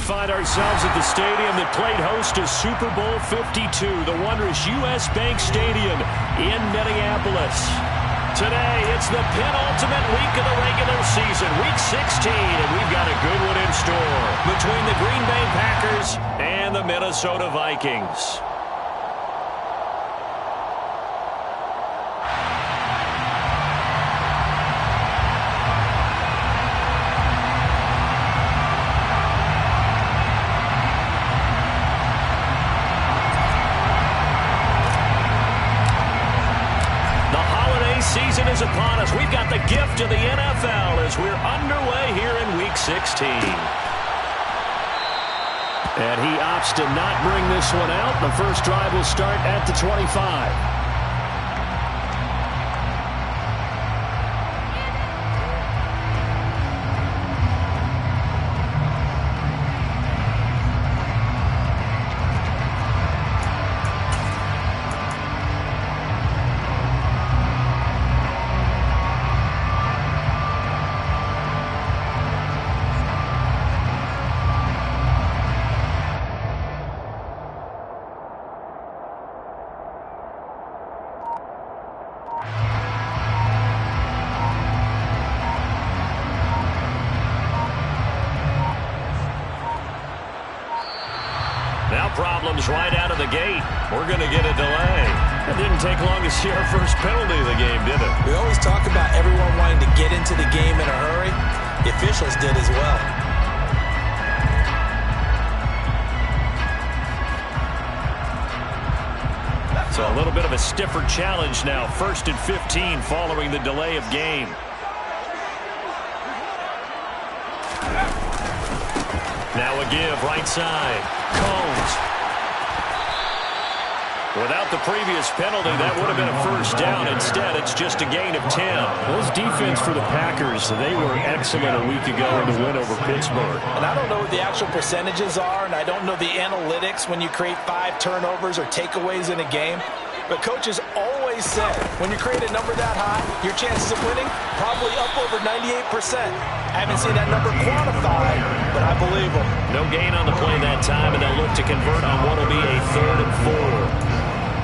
find ourselves at the stadium that played host to Super Bowl 52, the wondrous U.S. Bank Stadium in Minneapolis. Today, it's the penultimate week of the regular season, Week 16, and we've got a good one in store between the Green Bay Packers and the Minnesota Vikings. Season is upon us. We've got the gift of the NFL as we're underway here in Week 16. And he opts to not bring this one out. The first drive will start at the 25. Problems right out of the gate. We're going to get a delay. It didn't take long to see our first penalty of the game, did it? We always talk about everyone wanting to get into the game in a hurry. The officials did as well. So a little bit of a stiffer challenge now. 1st and 15 following the delay of game. Now a give right side. Combs. Without the previous penalty, that would have been a first down. Instead, it's just a gain of 10. Those defense for the Packers, they were excellent a week ago in the win over Pittsburgh. And I don't know what the actual percentages are, and I don't know the analytics when you create 5 turnovers or takeaways in a game. But coaches always said, when you create a number that high, your chances of winning probably up over 98%. I haven't seen that number quantified, but I believe them. No gain on the play that time, and they'll look to convert on what will be a 3rd and 4.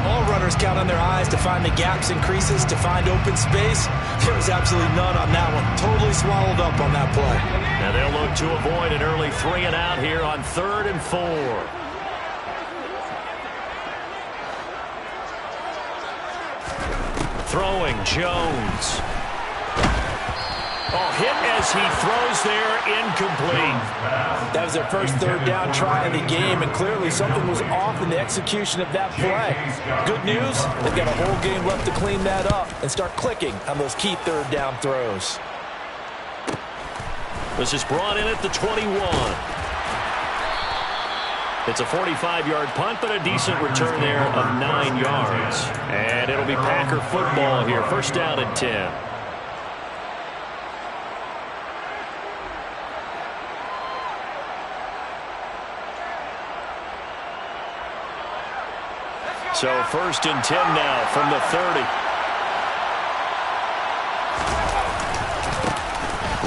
All runners count on their eyes to find the gaps and creases, to find open space. There was absolutely none on that one. Totally swallowed up on that play. Now they'll look to avoid an early 3 and out here on 3rd and 4. Throwing Jones. Oh, hit as he throws there, incomplete. That was their first 3rd down try of the game, and clearly something was off in the execution of that play. Good news, they've got a whole game left to clean that up and start clicking on those key 3rd down throws. This is brought in at the 21. It's a 45-yard punt, but a decent return there of 9 yards. And it'll be Packer football here. First down and 10. So 1st and 10 now from the 30.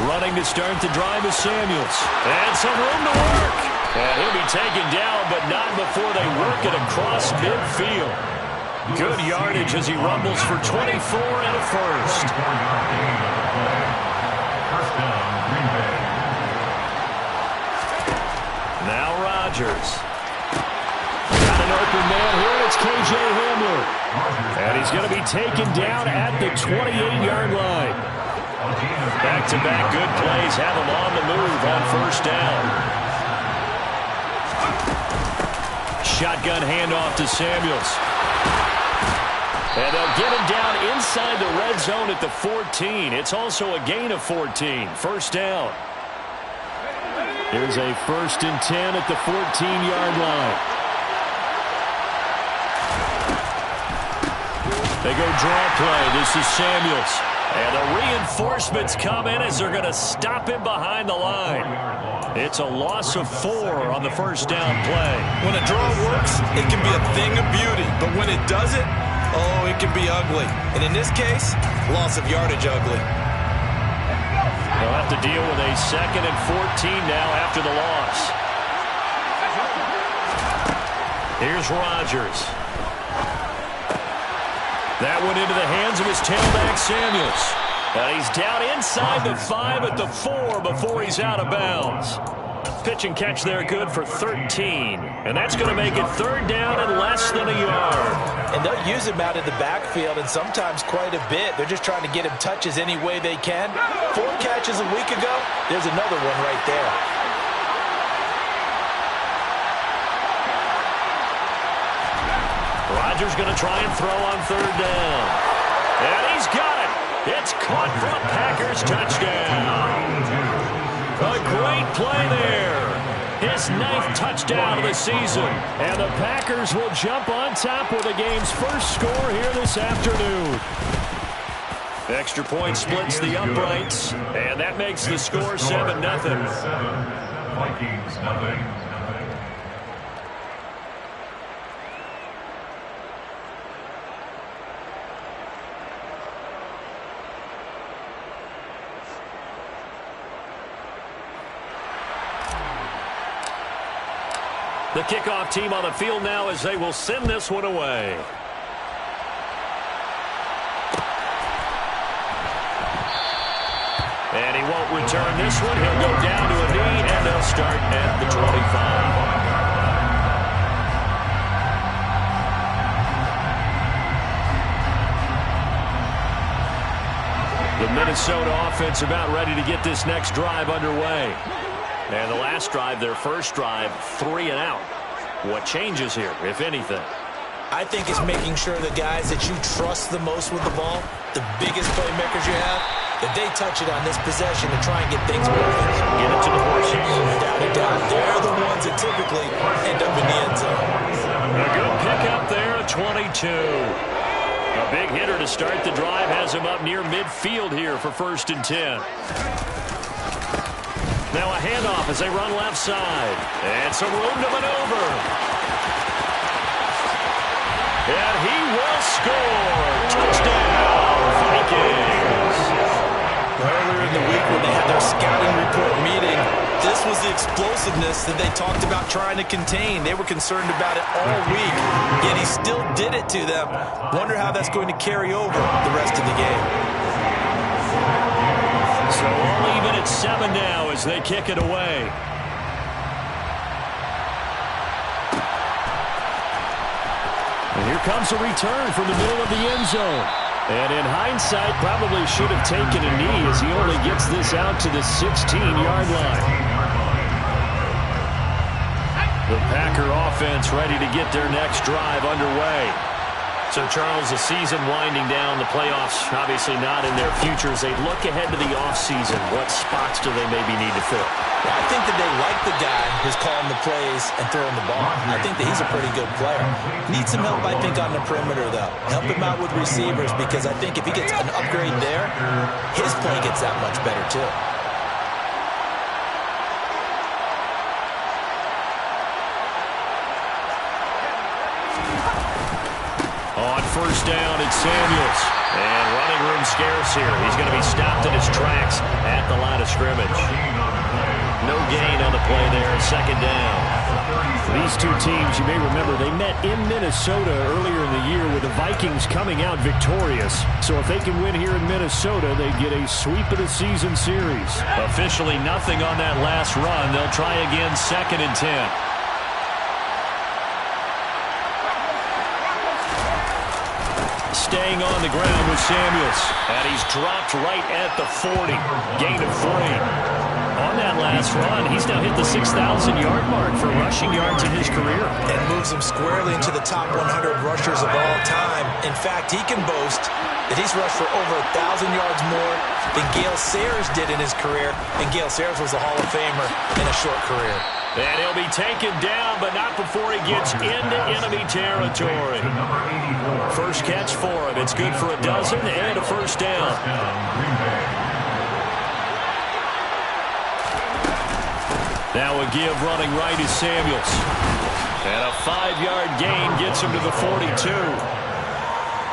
Running to start the drive is Samuels. And some room to work. And he'll be taken down, but not before they work it across midfield. Good yardage as he rumbles for 24 and a first. Now Rodgers. Got an open man here. It's K.J. Hamler. And he's going to be taken down at the 28-yard line. Back-to-back good plays have him on the move on first down. Shotgun handoff to Samuels. And they'll get him down inside the red zone at the 14. It's also a gain of 14. First down. Here's a 1st and 10 at the 14-yard line. They go draw play. This is Samuels. And the reinforcements come in as they're going to stop him behind the line. It's a loss of 4 on the first down play. When a draw works, it can be a thing of beauty. But when it doesn't, oh, it can be ugly. And in this case, loss of yardage ugly. They'll have to deal with a 2nd and 14 now after the loss. Here's Rodgers. That went into the hands of his tailback, Samuels. And he's down inside the 5 at the 4 before he's out of bounds. Pitch and catch there good for 13. And that's going to make it 3rd down and less than a yard. And they'll use him out in the backfield, and sometimes quite a bit. They're just trying to get him touches any way they can. 4 catches a week ago. There's another one right there. Rodgers going to try and throw on 3rd down. And he's got it. It's caught for a Packers touchdown. A great play there. His 9th touchdown of the season. And the Packers will jump on top with the game's first score here this afternoon. Extra point splits the uprights. And that makes the score 7-0. Vikings, nothing. The kickoff team on the field now as they will send this one away. And he won't return this one. He'll go down to a knee, and they'll start at the 25. The Minnesota offense about ready to get this next drive underway. And the last drive, their first drive, 3 and out. What changes here, if anything? I think it's making sure the guys that you trust the most with the ball, the biggest playmakers you have, that they touch it on this possession to try and get things moving. Get it to the horses. Without a doubt, they're the ones that typically end up in the end zone. A good pickup there at 22. A big hitter to start the drive has him up near midfield here for 1st and 10. Now a handoff as they run left side. And some room to maneuver. And he will score. Touchdown, Vikings. Earlier in the week when they had their scouting report meeting, this was the explosiveness that they talked about trying to contain. They were concerned about it all week, yet he still did it to them. Wonder how that's going to carry over the rest of the game. So all even at 7 now as they kick it away. And here comes a return from the middle of the end zone. And in hindsight, probably should have taken a knee as he only gets this out to the 16-yard line. The Packer offense ready to get their next drive underway. So, Charles, the season winding down, the playoffs obviously not in their future. As they look ahead to the offseason, what spots do they maybe need to fill? I think that they like the guy who's calling the plays and throwing the ball. I think that he's a pretty good player. Needs some help, I think, on the perimeter, though. Help him out with receivers, because I think if he gets an upgrade there, his play gets that much better, too. On 1st down, it's Samuels. And running room scarce here. He's going to be stopped in his tracks at the line of scrimmage. No gain on the play there, 2nd down. These two teams, you may remember, they met in Minnesota earlier in the year with the Vikings coming out victorious. So if they can win here in Minnesota, they get a sweep of the season series. Officially nothing on that last run. They'll try again 2nd and 10. Staying on the ground with Samuels. And he's dropped right at the 40. Gain of 3. On that last run, he's now hit the 6,000-yard mark for rushing yards in his career. And moves him squarely into the top 100 rushers of all time. In fact, he can boast that he's rushed for over 1,000 yards more than Gale Sayers did in his career. And Gale Sayers was a Hall of Famer in a short career. And he'll be taken down, but not before he gets into enemy territory. First catch for him. It's good for a dozen and a 1st down. Now a give running right is Samuels. And a 5-yard gain gets him to the 42.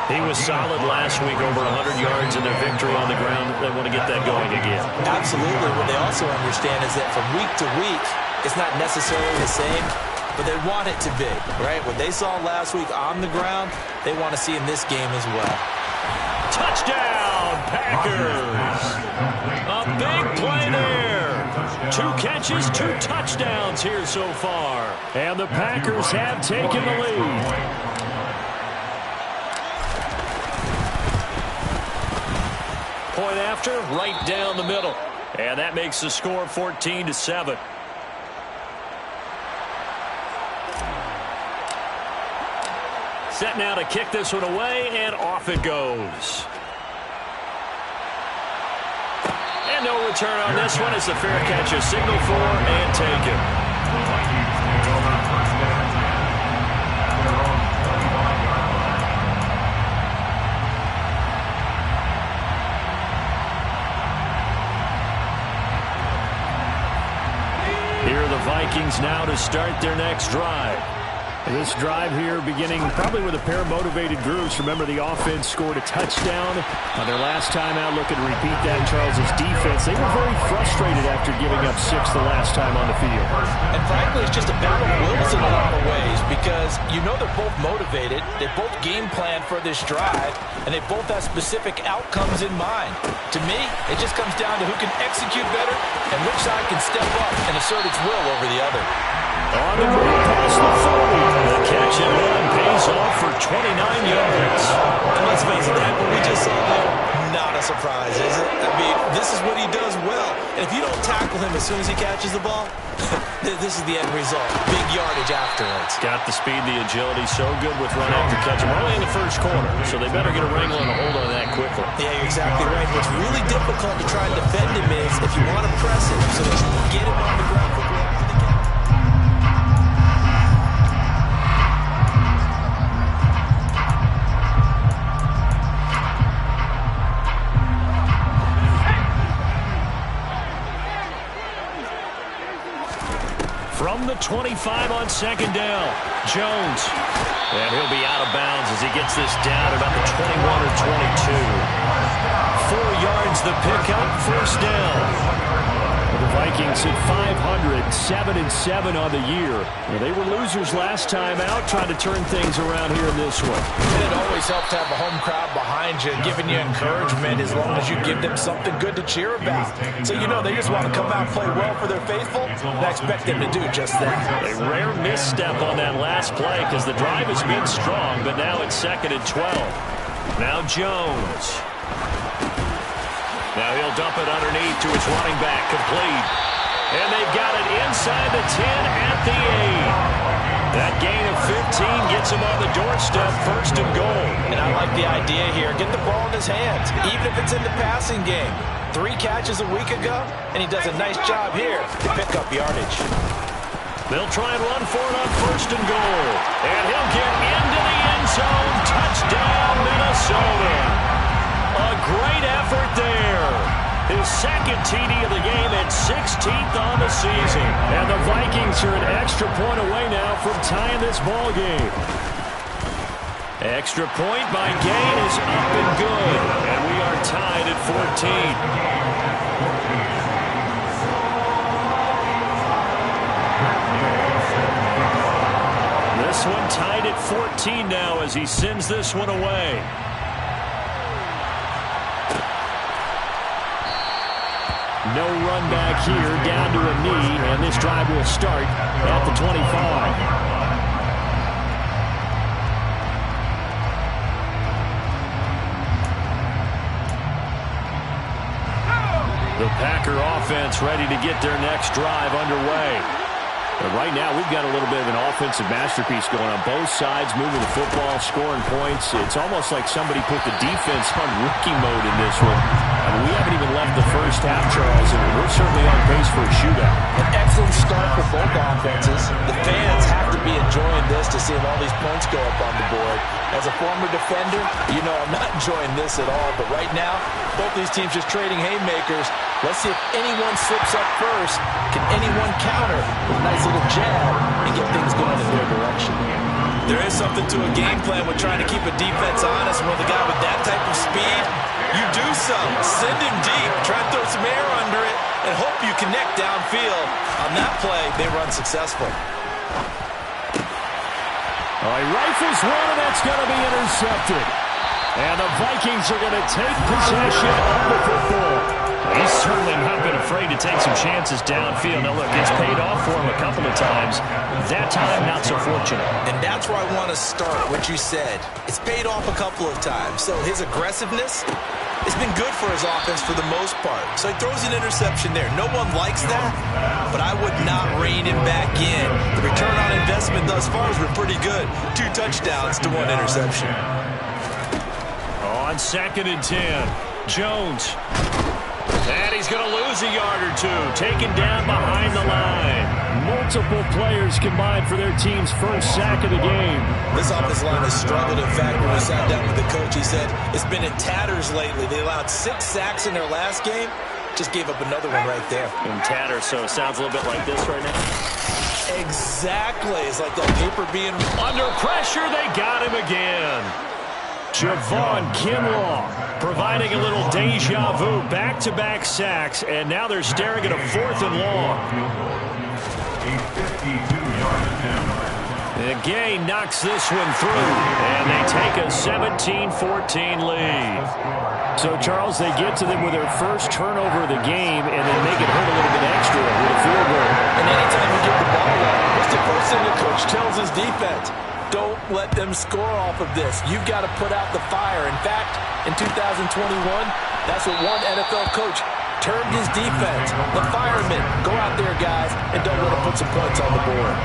He was solid last week, over 100 yards in their victory on the ground. They want to get that going again. Absolutely. What they also understand is that from week to week, it's not necessarily the same. but they want it to be, right? What they saw last week on the ground, they want to see in this game as well. Touchdown, Packers! A big play there. 2 catches, 2 touchdowns here so far. And the Packers have taken the lead. Point after, right down the middle. And that makes the score 14-7. Set now to kick this one away, and off it goes. And no return on this one as the fair catch is signaled for and taken. Here are the Vikings now to start their next drive. This drive here beginning probably with a pair of motivated groups. Remember, the offense scored a touchdown on their last time out. Looking to repeat that in Charles's defense. They were very frustrated after giving up 6 the last time on the field. And frankly, it's just a battle of wills in a lot of ways because you know they're both motivated. They both game plan for this drive, and they both have specific outcomes in mind. To me, it just comes down to who can execute better and which side can step up and assert its will over the other. On the move past the 40. The catch and run pays off for 29 yards. And let's face it, that what we just saw there, not a surprise, is it? I mean, this is what he does well. And if you don't tackle him as soon as he catches the ball, this is the end result. Big yardage afterwards. Got the speed, the agility, so good with run after catch. We're only in the first quarter, so they better get a wrangle and a hold on that quickly. Yeah, you're exactly right. What's really difficult to try and defend him is if you want to press him, so that you get him on the ground quickly after the catch. From the 25 on second down, Jones. And he'll be out of bounds as he gets this down about the 21 or 22. 4 yards the pickup, first down. The Vikings hit 500, 7-7 on the year. Well, they were losers last time out, trying to turn things around here in this one. And it always helps to have a home crowd behind you, giving you encouragement as long as you give them something good to cheer about. So you know they just want to come out and play well for their faithful, and I expect them to do just that. A rare misstep on that last play because the drive has been strong, but now it's 2nd and 12. Now Jones. Now he'll dump it underneath to his running back, complete. And they've got it inside the 10 at the 8. That gain of 15 gets him on the doorstep, 1st and goal. And I like the idea here. Get the ball in his hands, even if it's in the passing game. 3 catches a week ago, and he does a nice job here to pick up yardage. They'll try and run for it on 1st and goal. And he'll get into the end zone. Touchdown, Minnesota. A great effort there. His 2nd TD of the game and 16th on the season. And the Vikings are an extra point away now from tying this ball game. Extra point by Gain is up and good. And we are tied at 14. This one tied at 14 now as he sends this one away. No run back here, down to a knee, and this drive will start at the 25. The Packer offense ready to get their next drive underway. But right now, we've got a little bit of an offensive masterpiece going on both sides, moving the football, scoring points. It's almost like somebody put the defense on rookie mode in this one. I mean, we haven't even left the first half, Charles, and we're certainly on pace for a shootout. An excellent start for both offenses. The fans have to be enjoying this to see all these points go up on the board. As a former defender, you know I'm not enjoying this at all. But right now, both these teams just trading haymakers. Let's see if anyone slips up first. Can anyone counter with a nice little jab and get things going in their direction? There is something to a game plan with trying to keep a defense honest. With a guy with that type of speed, you do some. Send him deep. Try to throw some air under it and hope you connect downfield. On that play, they run successful. Oh, he rifles one, and that's going to be intercepted. And the Vikings are going to take possession of the football. He's certainly not been afraid to take some chances downfield. Now, look, it's paid off for him a couple of times. That time, not so fortunate. And that's where I want to start, what you said. It's paid off a couple of times. So his aggressiveness, it's been good for his offense for the most part. So he throws an interception there. No one likes that, but I would not rein him back in. The return on investment thus far has been pretty good. 2 touchdowns to 1 interception. On 2nd and 10, Jones. And he's going to lose a yard or 2, taken down behind the line. Multiple players combined for their team's first sack of the game. This offensive line has struggled. In fact, when we sat down with the coach, he said it's been in tatters lately. They allowed 6 sacks in their last game. Just gave up another one right there. In tatters, so it sounds a little bit like this right now. Exactly. It's like that paper being under pressure. They got him again. Javon Kinlaw providing a little deja vu, back-to-back sacks, and now they're staring at a 4th and long. And Gay knocks this one through, and they take a 17-14 lead. So, Charles, they get to them with their first turnover of the game, and then make it hurt a little bit extra with a field goal. And anytime you get the ball out, what's the first thing the coach tells his defense? Don't let them score off of this. You've got to put out the fire. In fact, in 2021, that's what one NFL coach termed his defense. The firemen. Go out there, guys, and don't let them put some points on the board.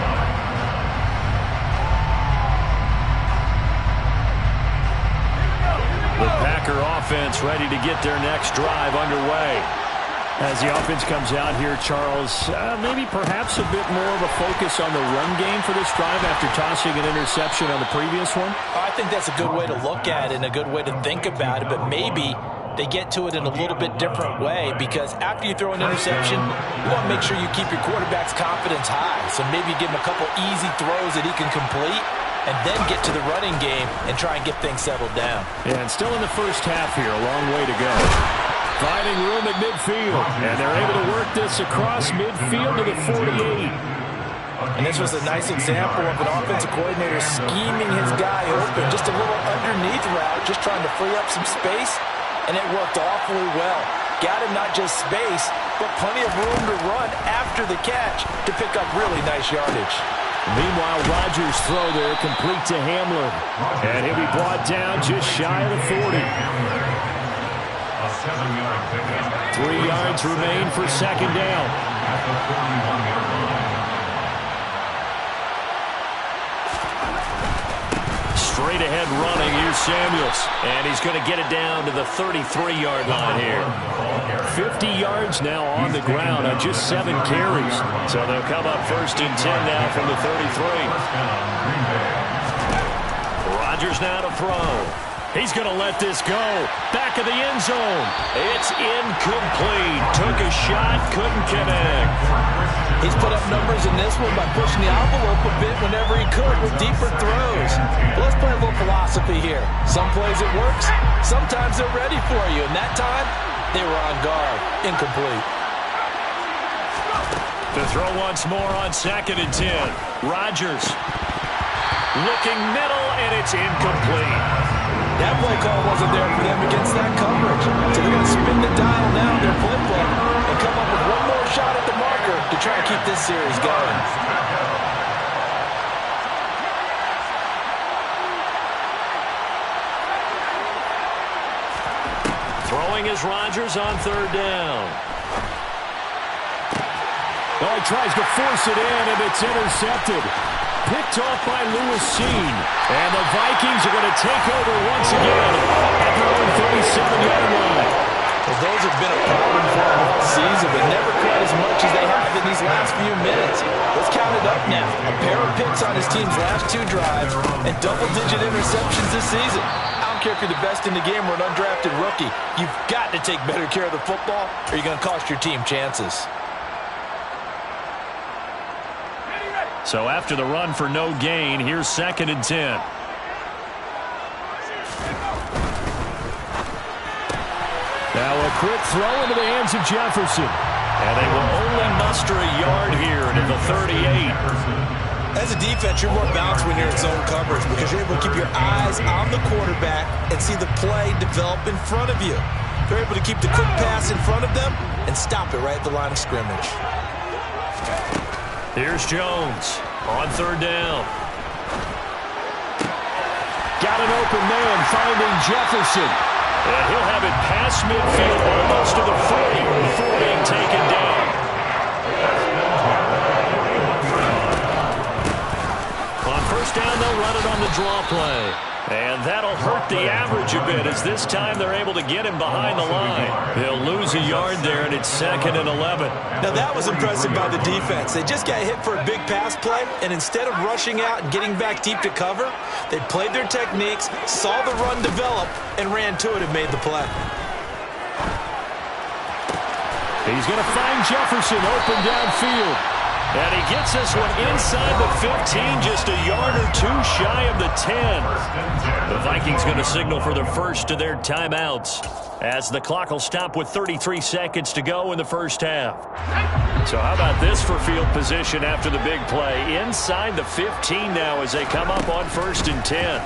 The Packer offense ready to get their next drive underway. As the offense comes out here, Charles, maybe perhaps a bit more of a focus on the run game for this drive after tossing an interception on the previous one? I think that's a good way to look at it and a good way to think about it, but maybe they get to it in a little bit different way because after you throw an interception, you want to make sure you keep your quarterback's confidence high. So maybe give him a couple easy throws that he can complete and then get to the running game and try and get things settled down. Yeah, and still in the first half here, a long way to go. Finding room at midfield, and they're able to work this across midfield to the 48. And this was a nice example of an offensive coordinator scheming his guy open, just a little underneath route, just trying to free up some space, and it worked awfully well. Got him not just space, but plenty of room to run after the catch to pick up really nice yardage. Meanwhile, Rodgers' throw there complete to Hamler, and he'll be brought down just shy of the 40. 3 yards remain for 2nd down. Straight ahead running, here's Samuels. And he's going to get it down to the 33-yard line here. 50 yards now on the ground on just 7 carries. So they'll come up 1st and 10 now from the 33. Rodgers now to throw. He's going to let this go. Back of the end zone. It's incomplete. Took a shot, couldn't connect. He's put up numbers in this one by pushing the envelope a bit whenever he could with deeper throws. But let's play a little philosophy here. Some plays it works. Sometimes they're ready for you. And that time, they were on guard. Incomplete. To throw once more on 2nd and 10. Rodgers looking middle, and it's incomplete. That play call wasn't there for them against that coverage. So they're going to spin the dial now in their playbook and come up with one more shot at the marker to try and keep this series going. Throwing is Rodgers on 3rd down. Oh, he tries to force it in, and it's intercepted. Picked off by Lewis Cine. And the Vikings are going to take over once again at their own 37-yard line. Well, those have been a problem for them all season, but never quite as much as they have in these last few minutes. Let's count it up now. A pair of picks on his team's last 2 drives and double-digit interceptions this season. I don't care if you're the best in the game or an undrafted rookie. You've got to take better care of the football or you're going to cost your team chances. So after the run for no gain, here's 2nd and 10. Now a quick throw into the hands of Jefferson. And they will only muster a yard here into the 38. As a defense, you're more balanced when you're in zone coverage because you're able to keep your eyes on the quarterback and see the play develop in front of you. They're able to keep the quick pass in front of them and stop it right at the line of scrimmage. Here's Jones on third down. Got an open man finding Jefferson. And he'll have it past midfield almost to the 40 before being taken down. On first down, they'll run it on the draw play. And that'll hurt the average a bit as this time they're able to get him behind the line. They'll lose a yard there, and it's 2nd and 11. Now, that was impressive by the defense. They just got hit for a big pass play, and instead of rushing out and getting back deep to cover, they played their techniques, saw the run develop, and ran to it and made the play. He's going to find Jefferson open downfield. And he gets this one inside the 15, just a yard or two shy of the 10. The Vikings going to signal for the first of their timeouts as the clock will stop with 33 seconds to go in the first half. So how about this for field position after the big play? Inside the 15 now as they come up on 1st and 10.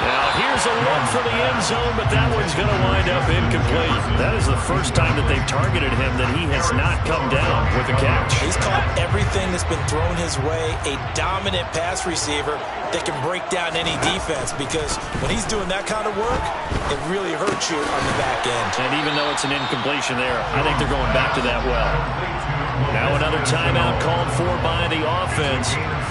Now, here's a look for the end zone, but that one's going to wind up incomplete. That is the first time that they've targeted him that he has not come down with a catch. He's caught everything that's been thrown his way, a dominant pass receiver that can break down any defense because when he's doing that kind of work, it really hurts you on the back end. And even though it's an incompletion there, I think they're going back to that well. Now another timeout called for by the offense.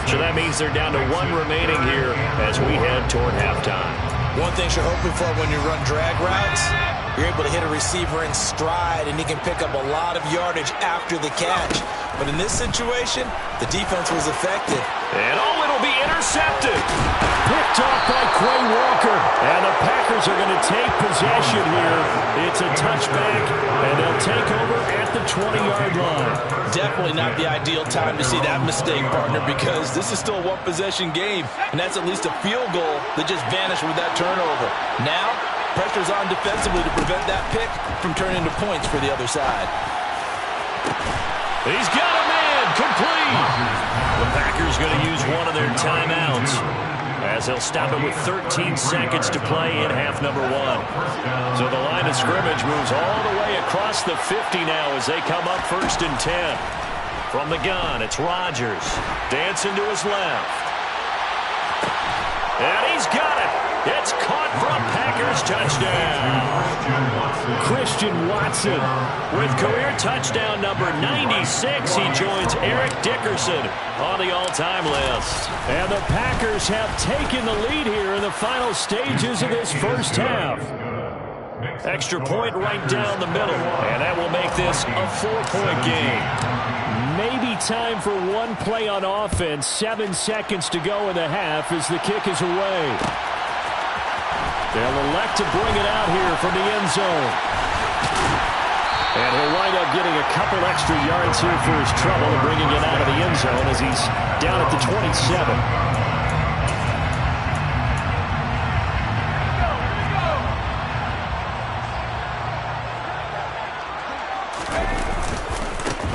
So that means they're down to 1 remaining here as we head toward halftime. One thing you're hoping for when you run drag routes, you're able to hit a receiver in stride and he can pick up a lot of yardage after the catch. But in this situation, the defense was effective. And it'll be intercepted. Picked off by Quay Walker. And the Packers are going to take possession here. It's a touchback, and they'll take over at the 20-yard line. Definitely not the ideal time to see that mistake, partner, because this is still a one-possession game, and that's at least a field goal that just vanished with that turnover. Now, pressure's on defensively to prevent that pick from turning into points for the other side. He's got a man, complete. The Packers going to use one of their timeouts as they'll stop it with 13 seconds to play in half number 1. So the line of scrimmage moves all the way across the 50 now as they come up 1st and 10. From the gun, it's Rodgers. Dancing to his left. And he's got it. It's caught for a Packers touchdown. Christian Watson with career touchdown number 96. He joins Eric Dickerson on the all-time list. And the Packers have taken the lead here in the final stages of this first half. Extra point right down the middle. And that will make this a 4-point game. Maybe time for one play on offense. 7 seconds to go in the half as the kick is away. They'll elect to bring it out here from the end zone. And he'll wind up getting a couple extra yards here for his trouble and bringing it out of the end zone as he's down at the 27.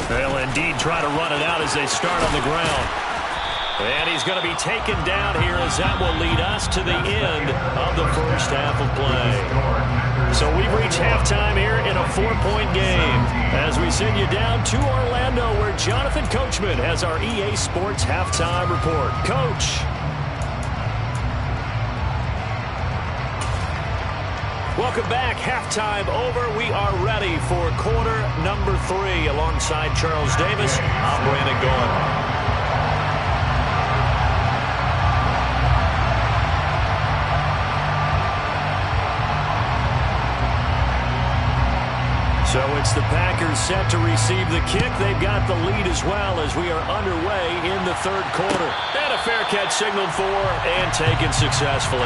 They'll indeed try to run it out as they start on the ground. And he's going to be taken down here as that will lead us to the end of the first half of play. So we've reached halftime here in a 4-point game as we send you down to Orlando where Jonathan Coachman has our EA Sports halftime report. Coach. Welcome back. Halftime over. We are ready for quarter number 3 alongside Charles Davis. I'm Brandon Gaudin. So it's the Packers set to receive the kick. They've got the lead as well as we are underway in the third quarter. And a fair catch signaled for and taken successfully.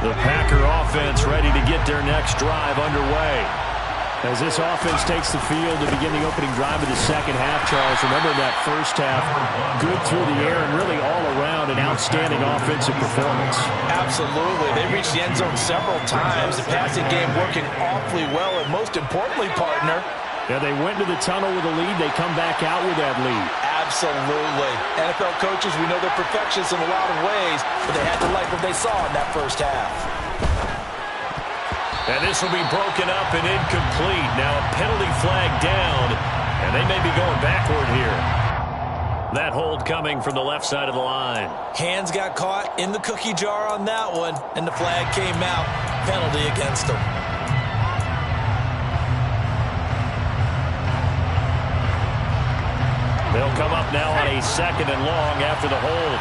The Packer offense ready to get their next drive underway. As this offense takes the field to begin the opening drive of the second half, Charles, remember that first half, good through the air and really all around an outstanding offensive performance. Absolutely. They reached the end zone several times. The passing game working awfully well, and most importantly, partner, yeah, they went to the tunnel with a lead. They come back out with that lead. Absolutely. NFL coaches, we know they're perfectionists in a lot of ways, but they had to like what they saw in that first half. And this will be broken up and incomplete. Now a penalty flag down, and they may be going backward here. That hold coming from the left side of the line. Hands got caught in the cookie jar on that one, and the flag came out. Penalty against them. They'll come up now on a 2nd and long after the hold.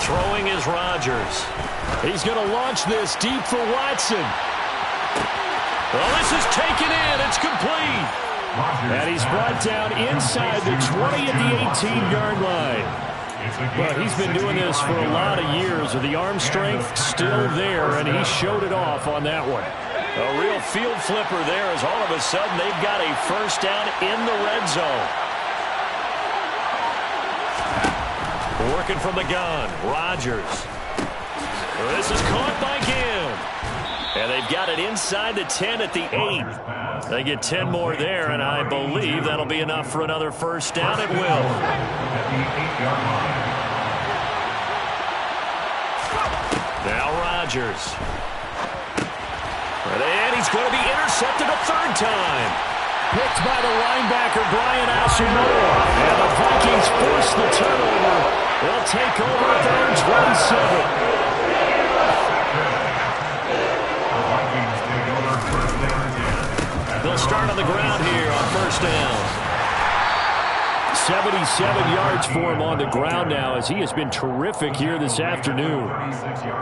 Throwing is Rodgers. He's going to launch this deep for Watson. Well, this is taken in. It's complete. And he's brought down inside the 20 at the 18-yard line. Well, he's been doing this for a lot of years with the arm strength still there, and he showed it off on that one. A real field flipper there as all of a sudden they've got a first down in the red zone. Working from the gun, Rodgers. This is caught by Gill. And they've got it inside the 10 at the 8. They get 10 more there, and I believe that'll be enough for another first down. It will. Now Rodgers. And he's going to be intercepted a 3rd time. Picked by the linebacker, Brian Asamoah. And the Vikings force the turnover. They'll take over at their own 27. They'll start on the ground here on first down. 77 yards for him on the ground now as he has been terrific here this afternoon.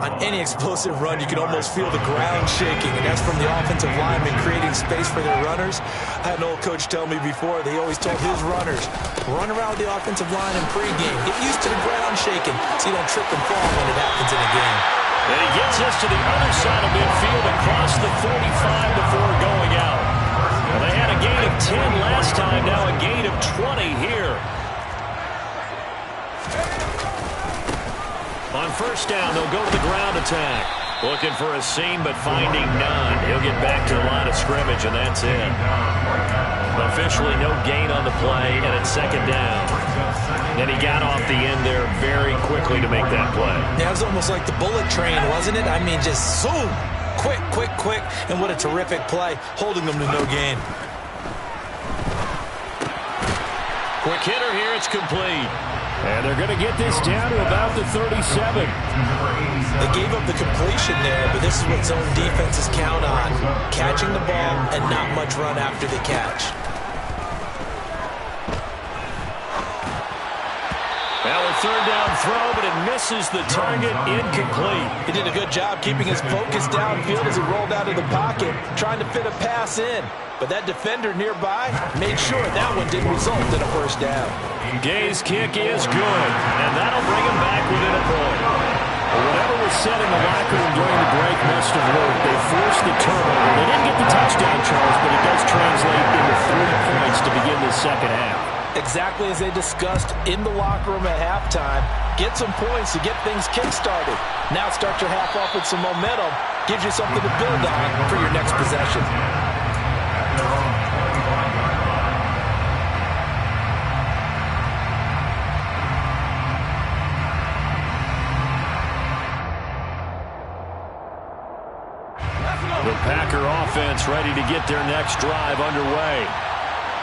On any explosive run, you can almost feel the ground shaking, and that's from the offensive linemen creating space for their runners. I had an old coach tell me before, they always told his runners, run around the offensive line in pregame. Get used to the ground shaking so you don't trip and fall when it happens in a game. And he gets us to the other side of midfield across the 45 before going out. Well, they had a gain of 10 last time, now a gain of 20 here. On first down, they'll go to the ground attack. Looking for a seam, but finding none. He'll get back to the line of scrimmage, and that's it. Officially no gain on the play, and it's 2nd down. And he got off the end there very quickly to make that play. Yeah, it was almost like the bullet train, wasn't it? I mean, just zoom. Quick, quick, quick, and what a terrific play, holding them to no gain. Quick hitter here, it's complete. And they're going to get this down to about the 37. They gave up the completion there, but this is what zone defenses count on. Catching the ball and not much run after the catch. Well, a 3rd down throw, but it misses the target, incomplete. He did a good job keeping his focus downfield as he rolled out of the pocket, trying to fit a pass in. But that defender nearby made sure that one didn't result in a first down. Gay's kick is good, and that'll bring him back within a point. Whatever was said in the locker room during the break must have worked. They forced the turnover. They didn't get the touchdown, Charles, but it does translate into 3 points to begin the second half. Exactly as they discussed in the locker room at halftime. Get some points to get things kick-started. Now start your half off with some momentum. Gives you something to build on for your next possession. The Packer offense ready to get their next drive underway.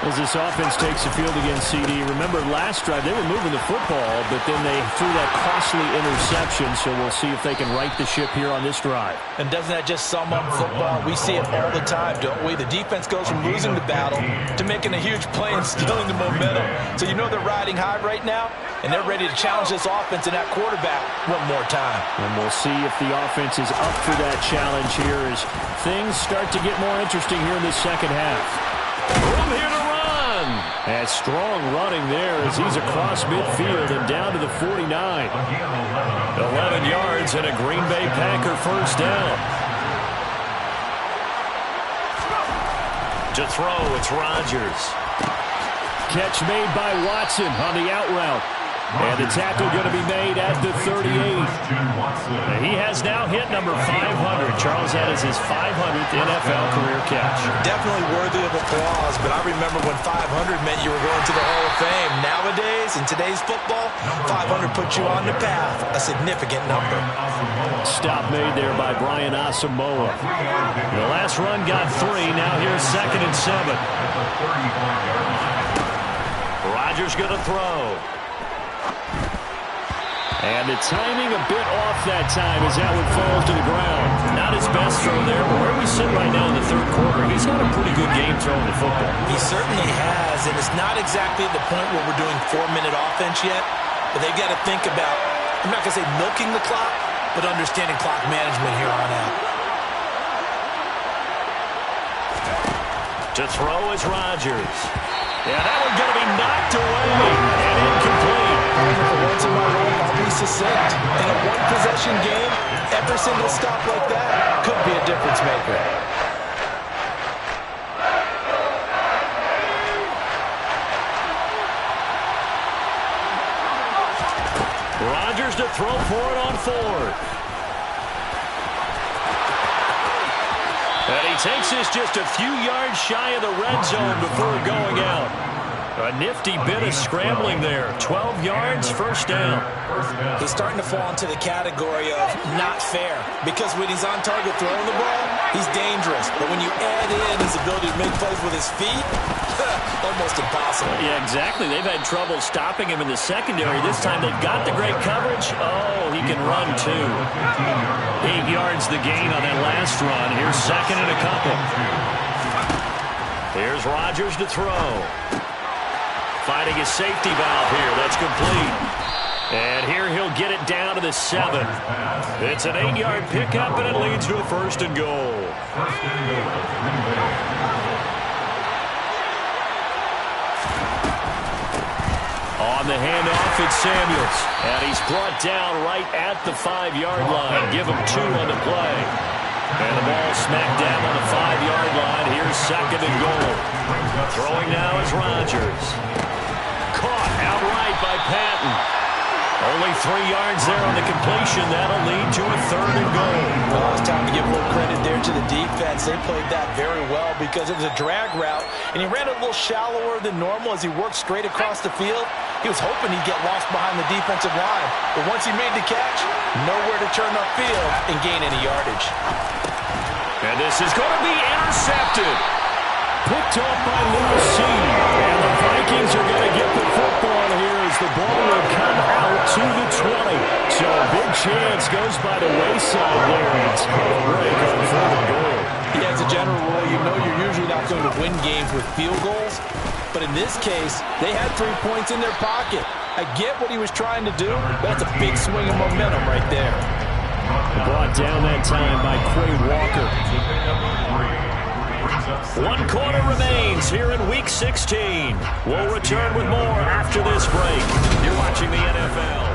As this offense takes the field against CD, remember last drive they were moving the football, but then they threw that costly interception, so we'll see if they can right the ship here on this drive. And doesn't that just sum up football? We see it all the time, don't we? The defense goes from losing the battle to making a huge play and stealing the momentum. So you know they're riding high right now, and they're ready to challenge this offense and that quarterback one more time. And we'll see if the offense is up for that challenge here as things start to get more interesting here in the second half. Room here to run. And strong running there as he's across midfield and down to the 49. 11 yards and a Green Bay Packer first down. To throw, it's Rodgers. Catch made by Watson on the out route. And the tackle going to be made at the 38. He has now hit number 500. Charles, that is his 500th NFL career catch. Definitely worthy of applause, but I remember when 500 meant you were going to the Hall of Fame. Nowadays, in today's football, 500 puts you on the path, a significant number. Stop made there by Brian Asamoah. The last run got 3. Now here's 2nd and 7. Rodgers going to throw. And the timing a bit off that time as that one falls to the ground. Not his best throw there, but where we sit right now in the third quarter, he's had a pretty good game throwing the football. He certainly has, and it's not exactly the point where we're doing 4-minute offense yet, but they've got to think about, I'm not going to say milking the clock, but understanding clock management here on out. To throw is Rodgers. Yeah, that one's going to be knocked away and incomplete. Once in my life, I'll be succinct. In a one-possession game, every single stop like that could be a difference maker. Rodgers to throw for it on 4th. And he takes this just a few yards shy of the red zone before going out. A nifty bit of scrambling there. 12 yards, first down. He's starting to fall into the category of not fair, because when he's on target throwing the ball, he's dangerous. But when you add in his ability to make plays with his feet, almost impossible. Yeah, exactly. They've had trouble stopping him in the secondary. This time they've got the great coverage. Oh, he can run too. 8 yards the gain on that last run. Here's 2nd and a couple. Here's Rodgers to throw. Finding his safety valve here. That's complete. And here he'll get it down to the 7. It's an 8-yard pickup, and it leads to a 1st and goal. On the handoff, it's Samuels. And he's brought down right at the 5-yard line. Give him 2 on the play. And the ball smacked down on the 5-yard line. Here's 2nd and goal. Throwing now is Rodgers. Caught outright by Patton. Only 3 yards there on the completion. That'll lead to a 3rd and goal. Well, it's time to give a little credit there to the defense. They played that very well because it was a drag route, and he ran a little shallower than normal as he worked straight across the field. He was hoping he'd get lost behind the defensive line, but once he made the catch, nowhere to turn upfield and gain any yardage. And this is going to be intercepted. Picked off by Lewis Cine. And the Vikings are going to get the football here as the ball will come out to the 20. So a big chance goes by the wayside there. It's a break on 4th and goal. Yeah, as a general rule, you know you're usually not going to win games with field goals. But in this case, they had 3 points in their pocket. I get what he was trying to do. That's a big swing of momentum right there. Brought down that time by Quay Walker. 1 quarter remains here in Week 16. We'll return with more after this break. You're watching the NFL.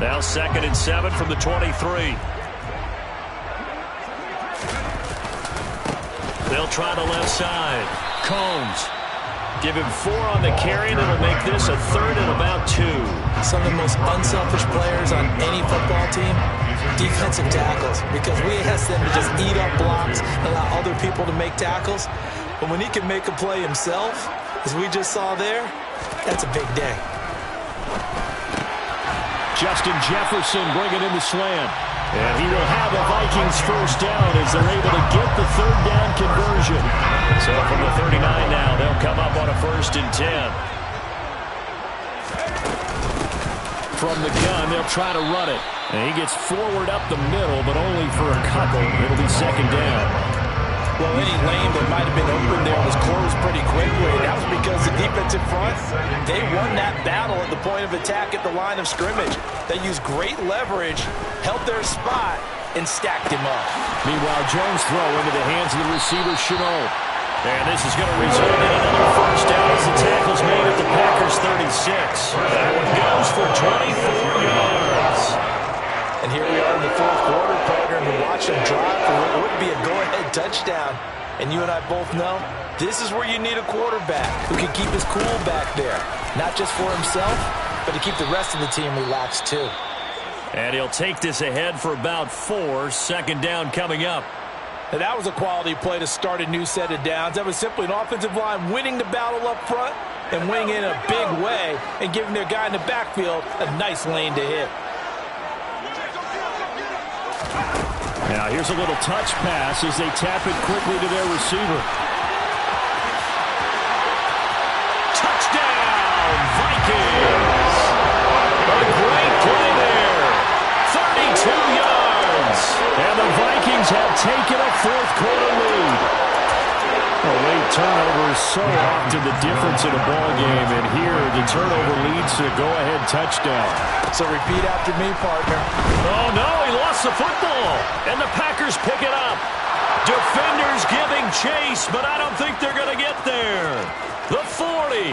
Now 2nd and 7 from the 23. They'll try the left side. Combs. Give him 4 on the carry, and it'll make this a 3rd and about 2. Some of the most unselfish players on any football team, defensive tackles, because we ask them to just eat up blocks and allow other people to make tackles. But when he can make a play himself, as we just saw there, that's a big day. Justin Jefferson bringing in the slam. And he will have a Vikings first down as they're able to get the 3rd down conversion. So from the 39 now, they'll come up on a 1st and 10. From the gun, they'll try to run it. And he gets forward up the middle, but only for a couple. It'll be 2nd down. Well, any lane that might have been open there was closed pretty quickly. That was because the defensive front, they won that battle at the point of attack at the line of scrimmage. They used great leverage, held their spot, and stacked him up. Meanwhile, Jones throw into the hands of the receiver, Shenault. And this is going to result in another first down as the tackle's made at the Packers 36. That one goes for 24 yards. And here we are in the fourth quarter, partner, and to watch them drive for what would be a go-ahead touchdown. And you and I both know this is where you need a quarterback who can keep his cool back there. Not just for himself, but to keep the rest of the team relaxed too. And he'll take this ahead for about 4. Second down coming up. And that was a quality play to start a new set of downs. That was simply an offensive line winning the battle up front and winning in a big way and giving their guy in the backfield a nice lane to hit. Now here's a little touch pass as they tap it quickly to their receiver. Touchdown, Vikings! A great play there. 32 yards. And the Vikings have taken a fourth quarter lead. A late turnover is so often the difference in a ball game, and here the turnover leads to a go-ahead touchdown. So repeat after me, partner. Oh, no, he lost the football, and the Packers pick it up. Defenders giving chase, but I don't think they're going to get there. The 40,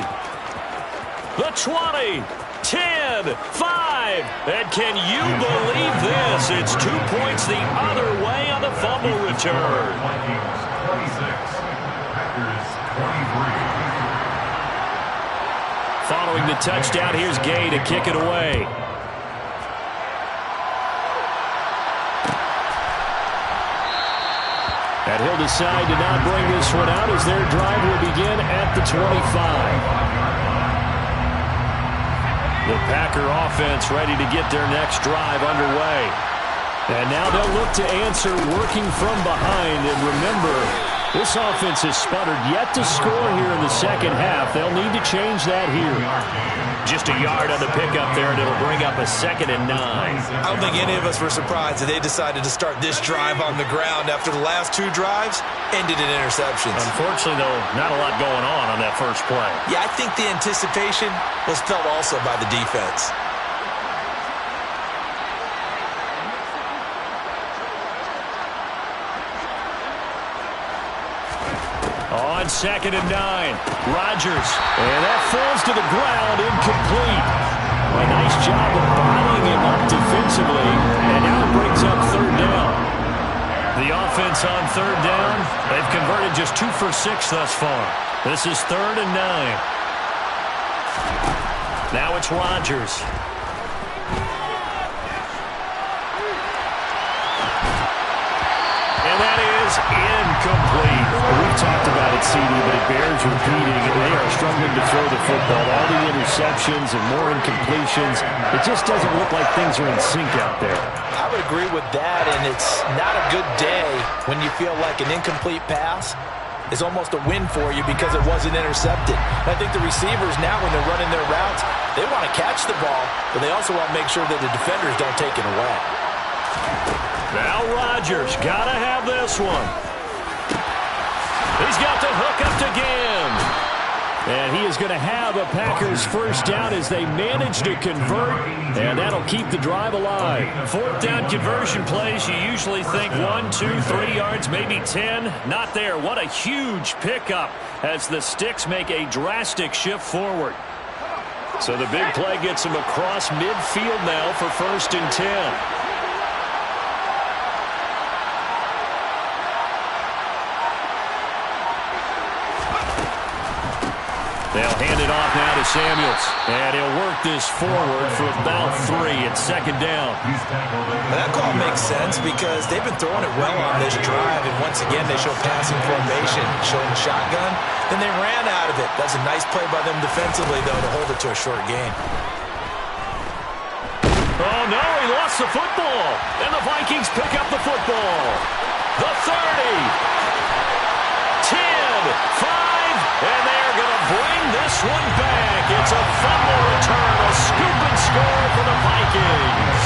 the 20, 10, 5, and can you believe this? It's 2 points the other way on the fumble return. Following the touchdown, here's Gay to kick it away. And he'll decide to not bring this one out as their drive will begin at the 25. The Packer offense ready to get their next drive underway. And now they'll look to answer working from behind. And remember, this offense has sputtered yet to score here in the second half. They'll need to change that here. Just a yard on the pickup there, and it'll bring up a 2nd and 9. I don't think any of us were surprised that they decided to start this drive on the ground after the last 2 drives ended in interceptions. Unfortunately, though, not a lot going on that first play. Yeah, I think the anticipation was felt also by the defense. On 2nd and 9, Rodgers, and that falls to the ground, incomplete. A nice job of bottling him up defensively, and now it brings up 3rd down. The offense on 3rd down, they've converted just 2 for 6 thus far. This is 3rd and 9. Now it's Rodgers. And that is incomplete. We've talked about it, CD, but it bears repeating. They are struggling to throw the football. All the interceptions and more incompletions. It just doesn't look like things are in sync out there. I would agree with that, and it's not a good day when you feel like an incomplete pass is almost a win for you because it wasn't intercepted. And I think the receivers now, when they're running their routes, they want to catch the ball, but they also want to make sure that the defenders don't take it away. Now Rodgers, gotta have this one. He's got the hookup to Ginn. And he is going to have a Packers first down as they manage to convert, and that'll keep the drive alive. 4th down conversion plays, you usually think 1, 2, 3 yards, maybe 10. Not there. What a huge pickup as the Sticks make a drastic shift forward. So the big play gets him across midfield now for 1st and 10. They'll hand it off now to Samuels. And he'll work this forward for about 3 at 2nd down. That call makes sense because they've been throwing it well on this drive. And once again, they show passing formation, showing the shotgun. Then they ran out of it. That's a nice play by them defensively, though, to hold it to a short gain. Oh, no, he lost the football. And the Vikings pick up the football. The 30. 10, 5, and they're going to bring this one back. It's a fumble return, a scoop and score for the Vikings.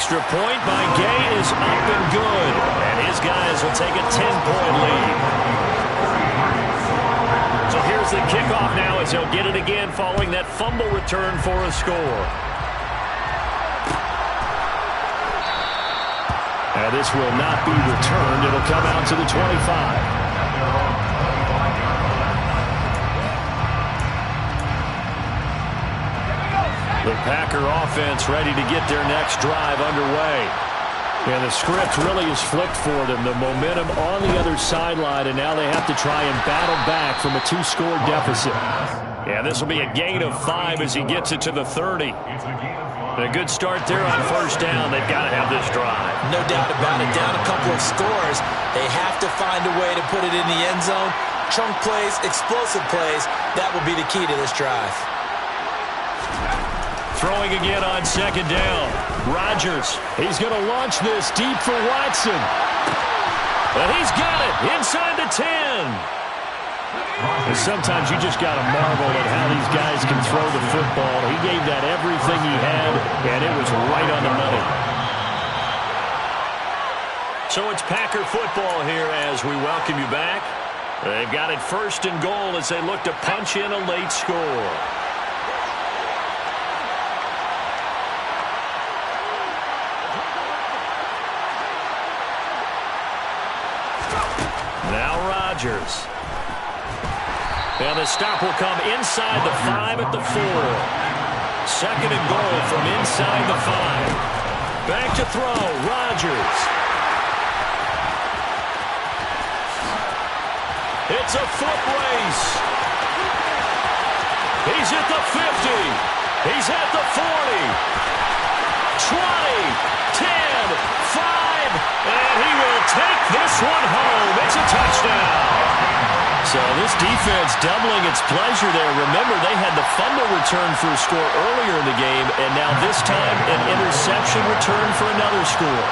extra point by Gay is up and good. And his guys will take a 10-point lead. So here's the kickoff now as he'll get it again following that fumble return for a score. And this will not be returned. It'll come out to the 25. The Packer offense ready to get their next drive underway. And the script really is flipped for them. The momentum on the other sideline, and now they have to try and battle back from a 2-score deficit. Yeah, this will be a gain of 5 as he gets it to the 30. And a good start there on first down. They've got to have this drive. No doubt about it. Down a couple of scores. They have to find a way to put it in the end zone. Chunk plays, explosive plays. That will be the key to this drive. Throwing again on second down. Rodgers, he's going to launch this deep for Watson. And he's got it inside the 10. And sometimes you just got to marvel at how these guys can throw the football. He gave that everything he had, and it was right on the money. So it's Packer football here as we welcome you back. They've got it first and goal as they look to punch in a late score. Now Rodgers. And the stop will come inside the 5 at the 4. Second and goal from inside the 5. Back to throw, Rodgers. It's a foot race. He's at the 50. He's at the 40. 20, 10, 5, and he will take this one home. It's a touchdown. So this defense doubling its pleasure there. Remember, they had the fumble return for a score earlier in the game, and now this time an interception return for another score.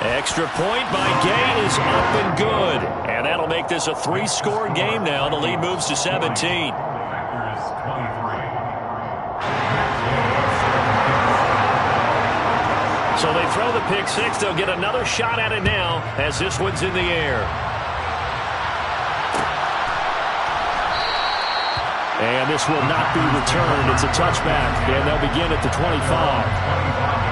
Extra point by Gay is up and good. And that'll make this a 3-score game now. The lead moves to 17. So they throw the pick 6. They'll get another shot at it now as this one's in the air. And this will not be returned. It's a touchback, and they'll begin at the 25.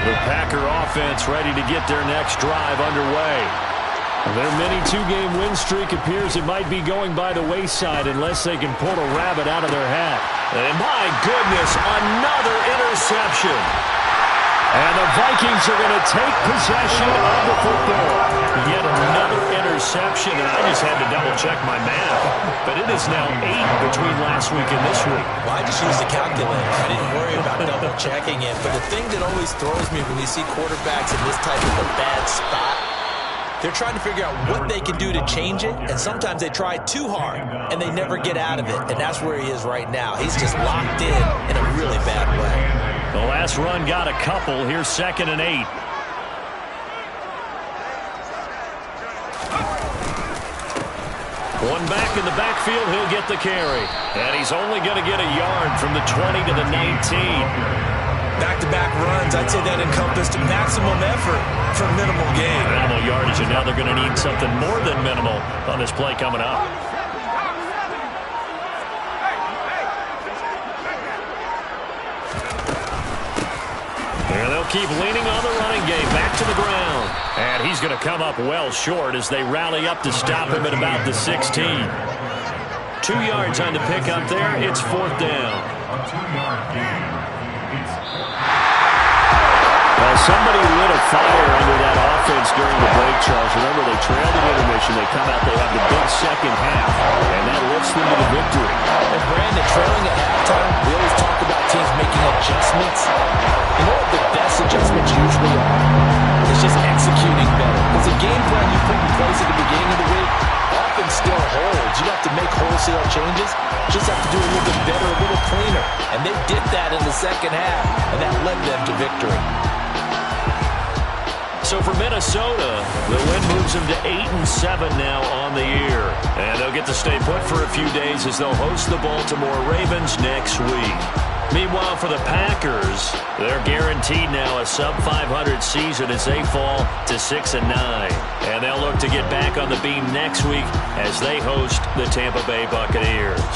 The Packer offense ready to get their next drive underway. Their mini 2-game win streak appears it might be going by the wayside unless they can pull a rabbit out of their hat. And my goodness, another interception. And the Vikings are going to take possession of the football. Yet another interception, and I just had to double-check my math. But it is now 8 between last week and this week. Well, I just used the calculator. I didn't worry about double-checking it. But the thing that always throws me when you see quarterbacks in this type of a bad spot, they're trying to figure out what they can do to change it, and sometimes they try too hard, and they never get out of it, and that's where he is right now. He's just locked in a really bad way. The last run got a couple. Here's 2nd and 8. One back in the backfield, he'll get the carry. And he's only going to get a yard from the 20 to the 19. Back-to-back runs, I'd say that encompassed maximum effort for minimal gain. Minimal yardage, and now they're going to need something more than minimal on this play coming up. And they'll keep leaning on the running game. Back to the ground. And he's going to come up well short as they rally up to stop him at about the 16. 2 yards on the pickup there. It's 4th down. Well, somebody lit a fire under that offense during the break, Charles. Remember, they trailed in intermission. They come out, they have the big second half, and that lifts them to the victory. And Brandon, trailing at halftime, we always talk about teams making adjustments. You know what the best adjustments usually are? It's just executing better. Because the game plan you put in place at the beginning of the week often still holds. You don't have to make wholesale changes. You just have to do a little bit better, a little cleaner. And they did that in the second half, and that led them to victory. So for Minnesota, the win moves them to 8-7 now on the year. And they'll get to stay put for a few days as they'll host the Baltimore Ravens next week. Meanwhile, for the Packers, they're guaranteed now a sub-500 season as they fall to 6-9. And they'll look to get back on the beam next week as they host the Tampa Bay Buccaneers.